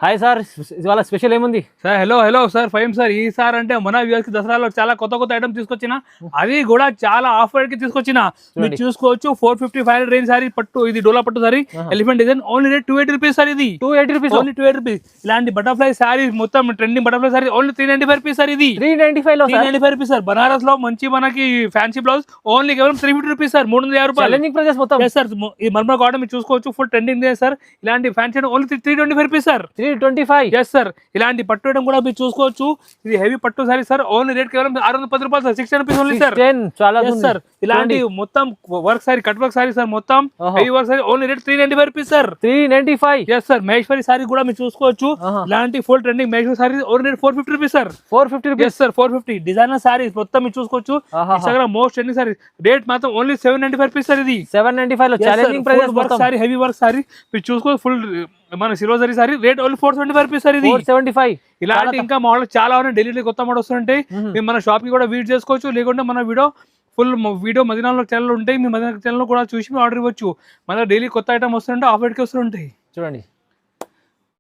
Hi sir, ఇవాళ special ఏముంది sir? Hello sir, fine sir. ఈ సార్ అంటే మన వ్యూవర్స్ కి దసరాలో చాలా కొత్త ఐటమ్ తీసుకొచ్చిన, అది కూడా చాలా ఆఫర్ కి తీసుకొచ్చిన. మీరు చూసుకోవచ్చు 450-500 రేంజ్ సారీ పట్టు, ఇది డోలా పట్టు sorry, elephant design. Only rate 280 rupees sir. ఇది 280 రూపీస్, ఓన్లీ 280 రూపీస్. ఇలాంటి బటర్ఫ్లై సారీ, మొత్తం trending butterfly sorry only 395 rupees sir. ఇది 395 లో 395 రూపీస్ సార్. బనారస్ లో మంచి మనకి ఫ్యాన్సీ బ్లౌజ్ ఓన్లీ కేవలం 350 రూపీస్ సార్. 350 రూపాయలు ఛాలెంజింగ్ ప్రైస్ మొత్తం. సార్ ఈ మర్మర్ కాటన్ మీరు చూసుకోవచ్చు, ఫుల్ ట్రెండింగ్ సార్. ఇలాంటి fancy only 325 rupees sir. 325 yes sir. ఇలాంటి పట్టు ఐటమ్ కూడా మీరు చూసుకోవచ్చు. ఇది హెవీ పట్టు సారీ సార్. ఓన్లీ రేట్ కేవలం 610 రూపాయలు సార్. 60 రూపీస్ ఓన్లీ సార్. చాలా సార్. ఇలాంటి మొత్తం work sari, cut work sari sir, మొత్తం heavy work sari only rate 395 rupees sir. 395 yes sir. Maheshwari sari కూడా మీరు చూసుకోవచ్చు. ఇలాంటి full trending Maheshwari sari only rate 450 rupees sir. 450 rupees. Yes sir. 450 designer sari మొత్తం మీరు చూసుకోవచ్చు. Instagram most trending sari. Rate మాత్రం ఓన్లీ 795 రూపీస్ సార్. ఇది 795 లో challenging price work sorry, heavy work sorry మీరు చూసుకోవచ్చు. ఫుల్ మన silver sorry sorry rate only 475 rupees sir. ఇది 475. ఇలాంటి ఇంకా మోడల్ చాలా ఉన్నాయి. ఢిల్లీ కొత్త మోడల్ వస్తుంటాయి. మీరు మన షాప్ కి కూడా విజిట్ చేసుకోవచ్చు. లేకుంటే మన ఫుల్ వీడియో మదీనాలో ఛానల్ ఉంటాయి. మీ మదీనా ఛానల్ కూడా చూసి ఆర్డర్ ఇవ్వచ్చు. మన డైలీ కొత్త ఐటమ్ వస్తుంటే ఆఫర్ కి వస్తుంటాయి. చూడండి.